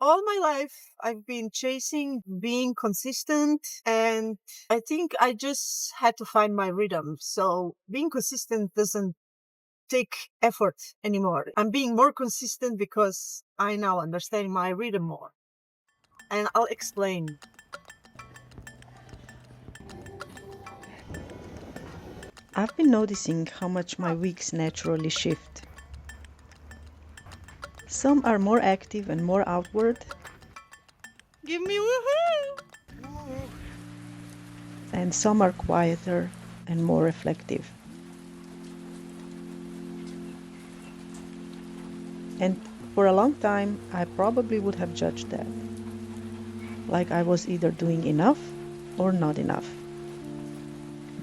All my life, I've been chasing being consistent, and I think I just had to find my rhythm. So being consistent doesn't take effort anymore. I'm being more consistent because I now understand my rhythm more. And I'll explain. I've been noticing how much my weeks naturally shift. Some are more active and more outward, Give me woohoo! and some are quieter and more reflective. And for a long time, I probably would have judged that, like I was either doing enough or not enough.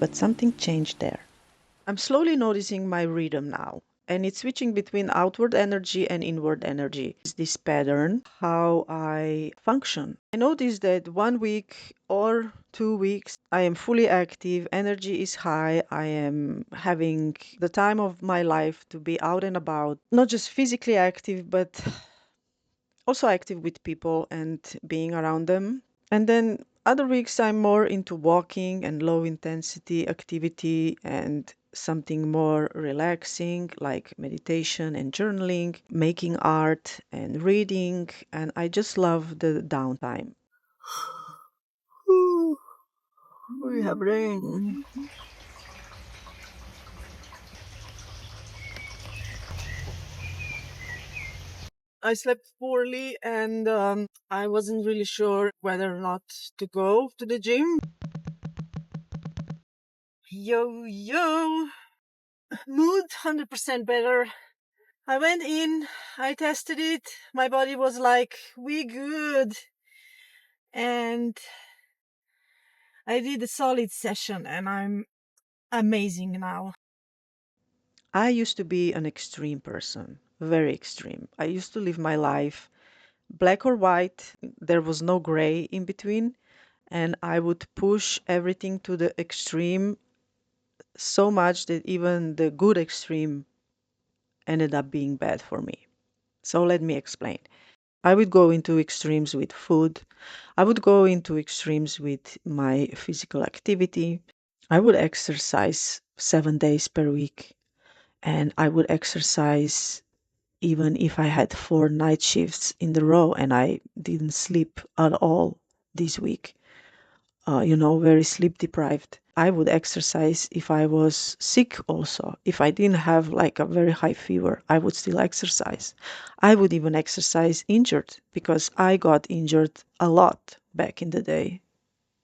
But something changed there. I'm slowly noticing my rhythm now, and it's switching between outward energy and inward energy. Is this pattern how I function? I notice that 1 week or 2 weeks, I am fully active, energy is high, I am having the time of my life to be out and about, not just physically active, but also active with people and being around them. And then other weeks, I'm more into walking and low intensity activity and something more relaxing like meditation and journaling, making art and reading. And I just love the downtime. Ooh, we have rain. I slept poorly and I wasn't really sure whether or not to go to the gym. Yo, yo, mood 100% better. I went in, I tested it, my body was like, we good. And I did a solid session and I'm amazing now. I used to be an extreme person, very extreme. I used to live my life black or white, there was no gray in between. And I would push everything to the extreme so much that even the good extreme ended up being bad for me. So let me explain. I would go into extremes with food. I would go into extremes with my physical activity. I would exercise 7 days per week. And I would exercise even if I had 4 night shifts in the row and I didn't sleep at all this week. Very sleep deprived. I would exercise if I was sick also. If I didn't have like a very high fever, I would still exercise. I would even exercise injured because I got injured a lot back in the day,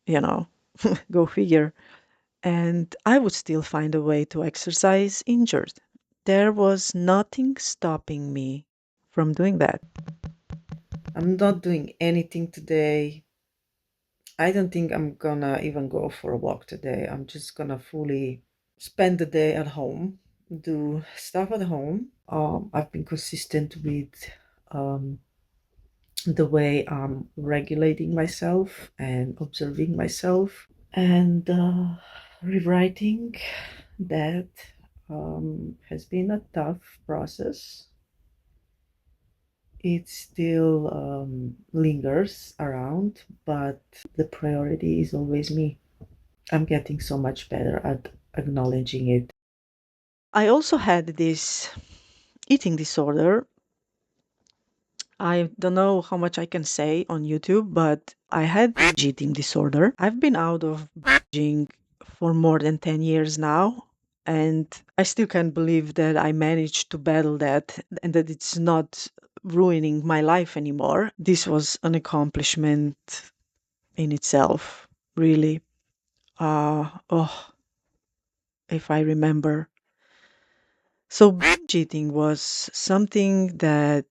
you know, go figure. And I would still find a way to exercise injured. There was nothing stopping me from doing that. I'm not doing anything today. I don't think I'm gonna even go for a walk today. I'm just gonna fully spend the day at home, do stuff at home. I've been consistent with um, the way I'm regulating myself and observing myself and rewriting that has been a tough process. It still lingers around, but the priority is always me. I'm getting so much better at acknowledging it. I also had this eating disorder. I don't know how much I can say on YouTube, but I had binge eating disorder. I've been out of binging for more than 10 years now, and I still can't believe that I managed to battle that and that it's not ruining my life anymore. This was an accomplishment in itself, really. Oh, if I remember. So binge eating was something that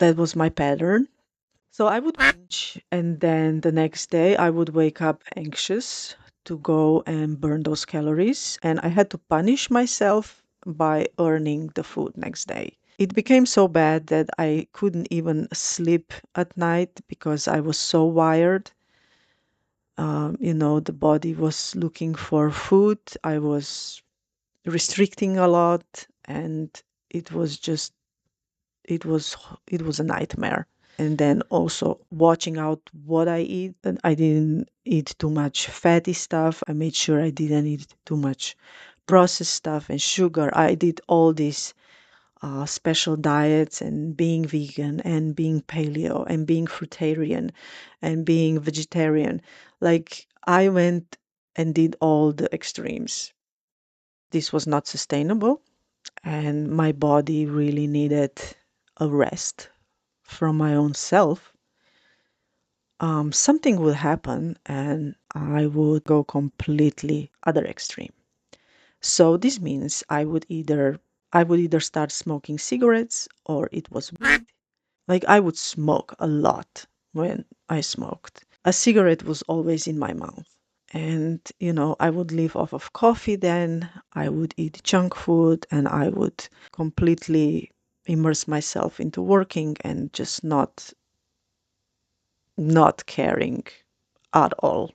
was my pattern. So I would binge, and then the next day I would wake up anxious to go and burn those calories, and I had to punish myself by earning the food next day. It became so bad that I couldn't even sleep at night because I was so wired. The body was looking for food. I was restricting a lot, and it was just it was a nightmare. And then also watching out what I eat. And I didn't eat too much fatty stuff. I made sure I didn't eat too much processed stuff and sugar. I did all these special diets and being vegan and being paleo and being fruitarian and being vegetarian. Like I went and did all the extremes. This was not sustainable, and my body really needed a rest from my own self. Something would happen and I would go completely other extreme. So this means I would either start smoking cigarettes or it was weed. Like I would smoke a lot when I smoked. A cigarette was always in my mouth. And, I would live off of coffee then. I would eat junk food and I would completely immerse myself into working and just not caring at all.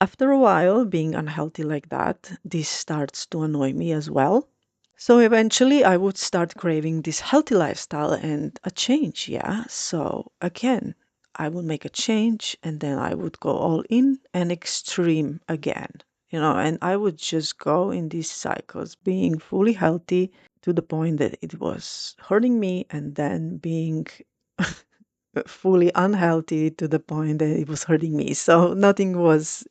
After a while, being unhealthy like that, this starts to annoy me as well. So eventually, I would start craving this healthy lifestyle and a change. Yeah. So again, I would make a change and then I would go all in and extreme again, and I would just go in these cycles, being fully healthy to the point that it was hurting me, and then being fully unhealthy to the point that it was hurting me. So nothing was,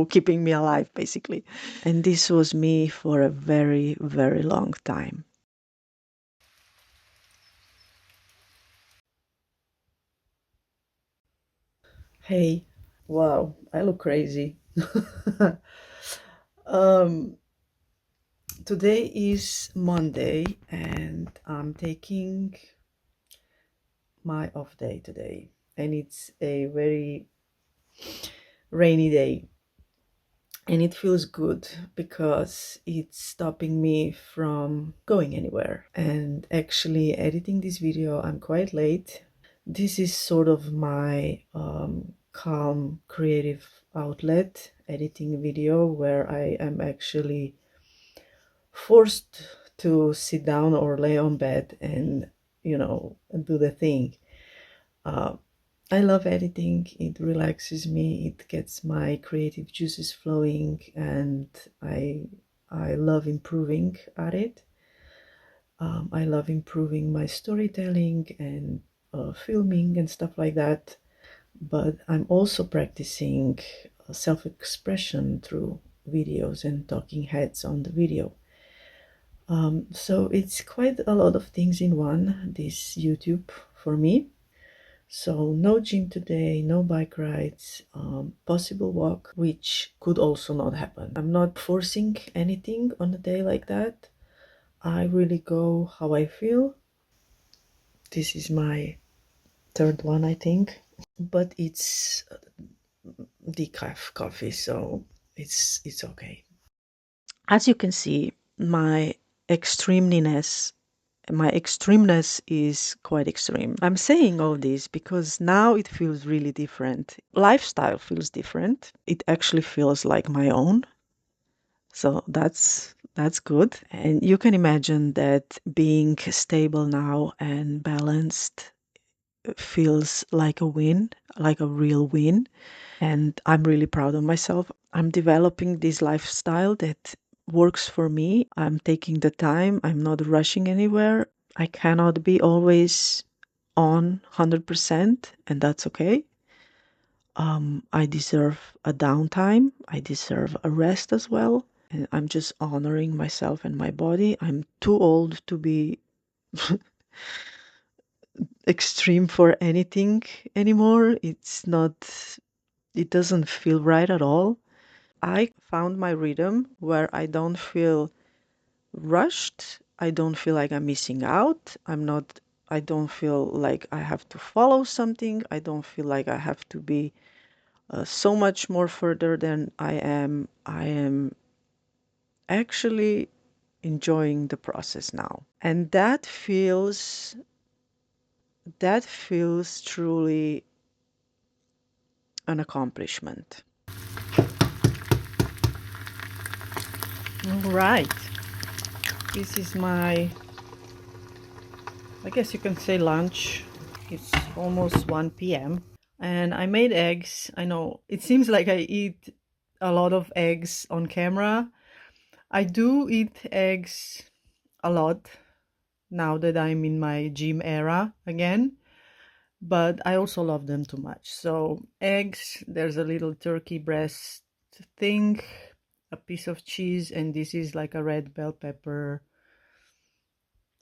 keeping me alive, basically. And this was me for a very, very long time. Hey, wow, I look crazy. um, Today is Monday, and I'm taking my off day today, and it's a very rainy day. And it feels good because it's stopping me from going anywhere. And actually, editing this video, I'm quite late. This is sort of my calm creative outlet, editing video, where I am actually forced to sit down or lay on bed and, do the thing. Uh, I love editing. It relaxes me. It gets my creative juices flowing, and I love improving at it. I love improving my storytelling and filming and stuff like that. But I'm also practicing self-expression through videos and talking heads on the video. So it's quite a lot of things in one, this YouTube for me. So no gym today, no bike rides, possible walk, which could also not happen. I'm not forcing anything on a day like that. I really go how I feel. This is my third one, I think, but it's decaf coffee, so it's okay. As you can see, extremeness my extremeness is quite extreme. I'm saying all this because now it feels really different. Lifestyle feels different. It actually feels like my own. So that's good. And you can imagine that being stable now and balanced feels like a win, like a real win. And I'm really proud of myself. I'm developing this lifestyle that works for me. I'm taking the time, I'm not rushing anywhere. I cannot be always on 100%, and that's okay. I deserve a downtime, I deserve a rest as well. And I'm just honoring myself and my body. I'm too old to be extreme for anything anymore. It doesn't feel right at all. I found my rhythm where I don't feel rushed. I don't feel like I'm missing out. I don't feel like I have to follow something. I don't feel like I have to be so much more further than I am. I am actually enjoying the process now. And that feels truly an accomplishment. All right, this is my I guess you can say lunch. It's almost 1 p.m. and I made eggs. I know it seems like I eat a lot of eggs on camera. I do eat eggs a lot now that I'm in my gym era again, but I also love them too much. So, eggs, there's a little turkey breast thing, a piece of cheese, and this is like a red bell pepper,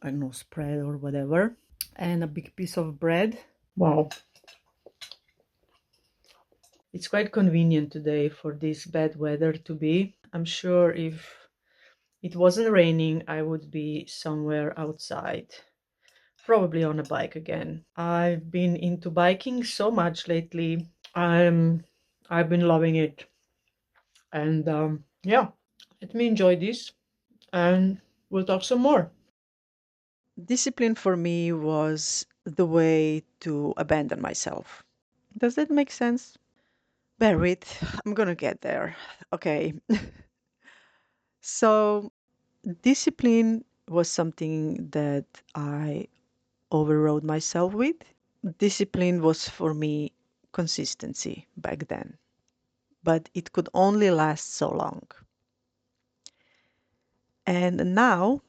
I don't know, spread or whatever, and a big piece of bread. Wow. It's quite convenient today for this bad weather to be. I'm sure if it wasn't raining, I would be somewhere outside, probably on a bike again. I've been into biking so much lately. I've been loving it. And yeah, let me enjoy this and we'll talk some more. Discipline for me was the way to abandon myself. Does that make sense? Bear with, I'm gonna get there. Okay. So, discipline was something that I overrode myself with. Discipline was for me consistency back then, but it could only last so long. And now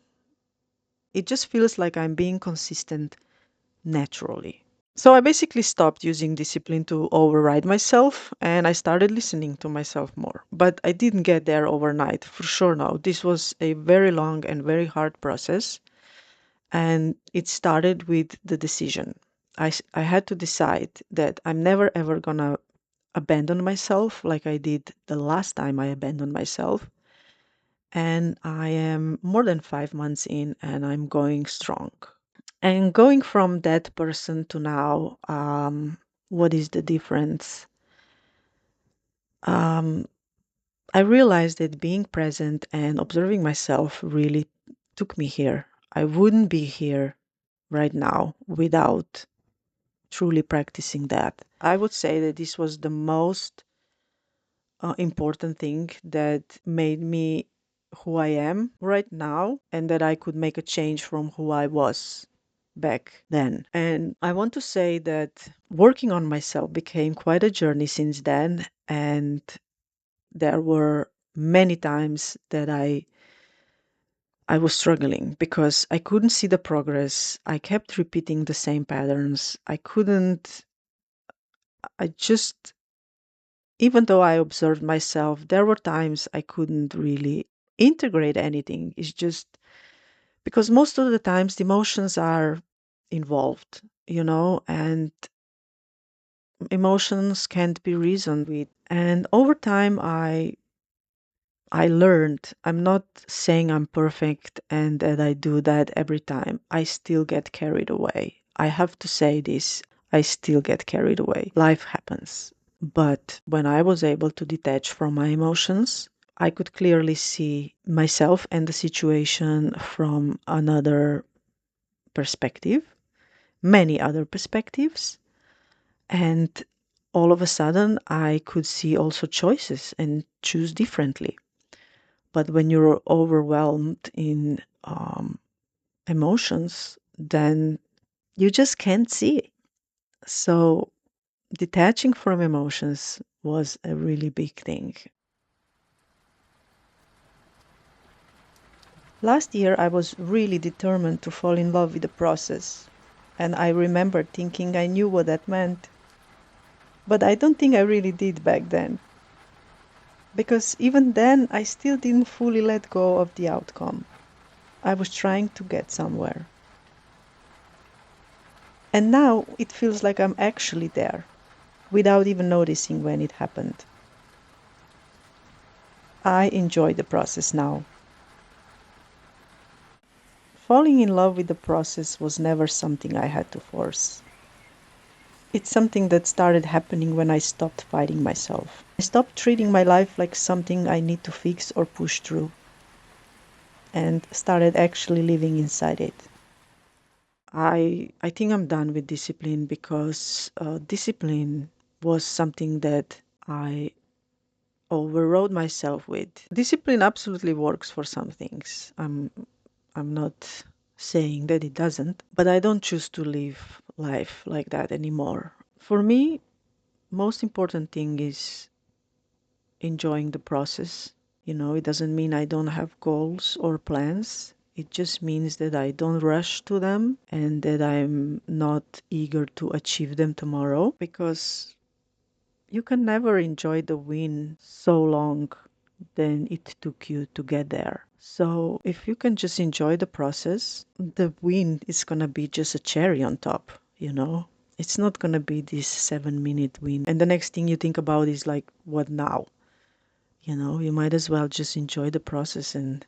it just feels like I'm being consistent naturally. So I basically stopped using discipline to override myself and I started listening to myself more. But I didn't get there overnight, for sure no. This was a very long and very hard process. And it started with the decision. I had to decide that I'm never ever gonna abandon myself like I did the last time I abandoned myself. And I am more than 5 months in and I'm going strong. And going from that person to now, what is the difference? Um, I realized that being present and observing myself really took me here. I wouldn't be here right now without truly practicing that. I would say that this was the most important thing that made me who I am right now, and that I could make a change from who I was back then. And I want to say that working on myself became quite a journey since then. And there were many times that I was struggling because I couldn't see the progress. I kept repeating the same patterns. I just, even though I observed myself, there were times I couldn't really integrate anything. It's just because most of the times the emotions are involved, and emotions can't be reasoned with. And over time, I learned. I'm not saying I'm perfect and that I do that every time. I still get carried away. I have to say this. I still get carried away. Life happens. But when I was able to detach from my emotions, I could clearly see myself and the situation from another perspective, many other perspectives. And all of a sudden, I could see also choices and choose differently. But when you're overwhelmed in emotions, then you just can't see. So detaching from emotions was a really big thing. Last year, I was really determined to fall in love with the process. And I remember thinking I knew what that meant. But I don't think I really did back then. Because even then, I still didn't fully let go of the outcome. I was trying to get somewhere. And now it feels like I'm actually there, without even noticing when it happened. I enjoy the process now. Falling in love with the process was never something I had to force. It's something that started happening when I stopped fighting myself. I stopped treating my life like something I need to fix or push through, and started actually living inside it. I think I'm done with discipline because discipline was something that I overrode myself with. Discipline absolutely works for some things. I'm not. saying that it doesn't, but I don't choose to live life like that anymore. For me, most important thing is enjoying the process. It doesn't mean I don't have goals or plans. It just means that I don't rush to them and that I'm not eager to achieve them tomorrow, because you can never enjoy the win so long than it took you to get there. So if you can just enjoy the process, the win is going to be just a cherry on top. It's not going to be this 7-minute win. And the next thing you think about is like, what now? You might as well just enjoy the process and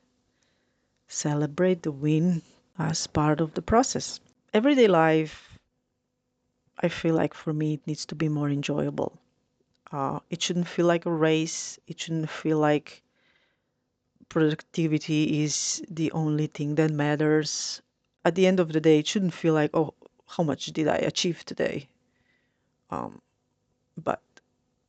celebrate the win as part of the process. Everyday life, I feel like for me, it needs to be more enjoyable. It shouldn't feel like a race. It shouldn't feel like productivity is the only thing that matters. At the end of the day, it shouldn't feel like, oh, how much did I achieve today? Um, but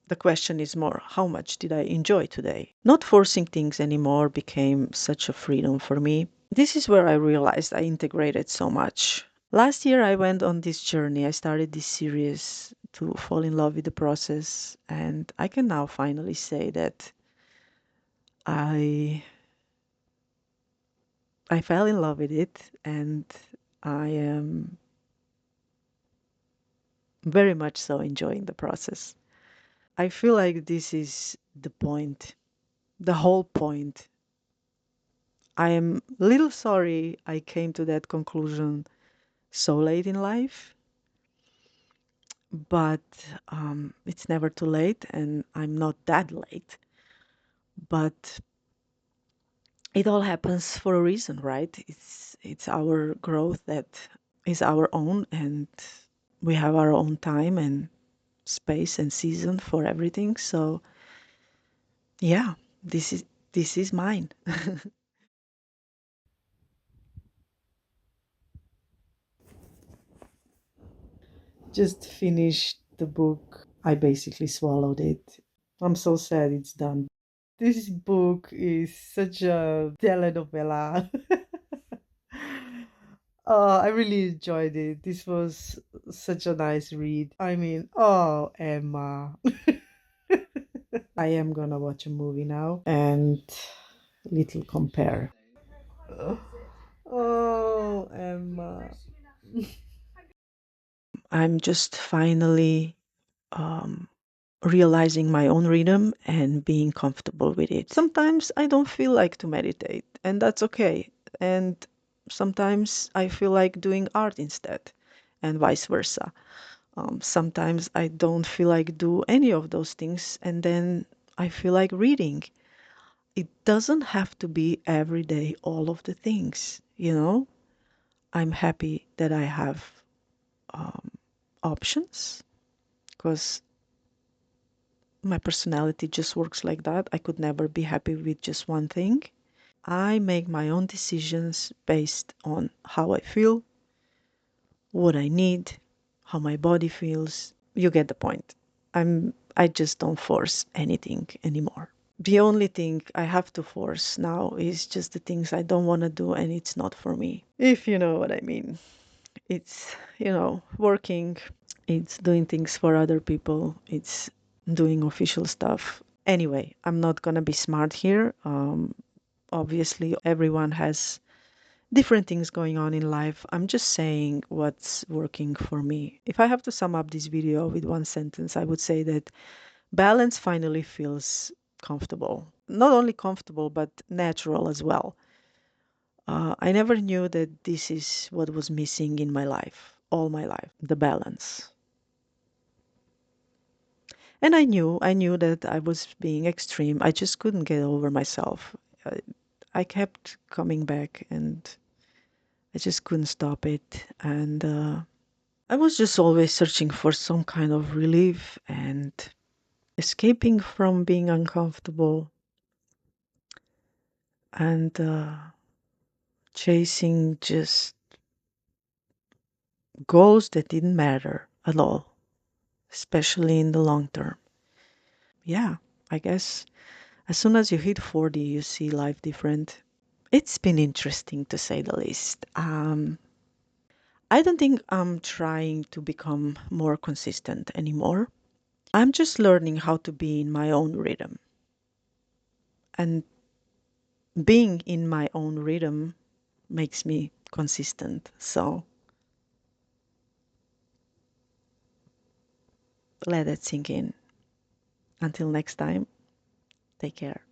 the question is more, how much did I enjoy today? Not forcing things anymore became such a freedom for me. This is where I realized I integrated so much. Last year, I went on this journey. I started this series to fall in love with the process, and I can now finally say that I I fell in love with it, and I am very much so enjoying the process. I feel like this is the point, the whole point. I am a little sorry I came to that conclusion so late in life, but it's never too late, and I'm not that late. But it all happens for a reason, right? It's our growth that is our own, and we have our own time and space and season for everything. So yeah, this is mine. Just finished the book. I basically swallowed it. I'm so sad it's done. This book is such a telenovela. I really enjoyed it. This was such a nice read. I mean, oh, Emma. I am gonna watch a movie now and little compare. Oh, Emma. I'm just finally um, realizing my own rhythm and being comfortable with it. Sometimes I don't feel like to meditate, and that's okay. And sometimes I feel like doing art instead, and vice versa. Sometimes I don't feel like do any of those things, and then I feel like reading. It doesn't have to be every day all of the things. I'm happy that I have um, options, because my personality just works like that. I could never be happy with just one thing. I make my own decisions based on how I feel, what I need, how my body feels. You get the point. I just don't force anything anymore. The only thing I have to force now is just the things I don't want to do, and it's not for me. If you know what I mean. It's working, it's doing things for other people, it's doing official stuff. Anyway, I'm not going to be smart here. Obviously, everyone has different things going on in life. I'm just saying what's working for me. If I have to sum up this video with one sentence, I would say that balance finally feels comfortable. Not only comfortable, but natural as well. I never knew that this is what was missing in my life, all my life, the balance. And I knew that I was being extreme. I just couldn't get over myself. I kept coming back, and I just couldn't stop it. And I was just always searching for some kind of relief and escaping from being uncomfortable, and chasing just goals that didn't matter at all, especially in the long term. Yeah, I guess as soon as you hit 40, you see life different. It's been interesting to say the least. I don't think I'm trying to become more consistent anymore. I'm just learning how to be in my own rhythm. And being in my own rhythm makes me consistent. So let it sink in. Until next time, take care.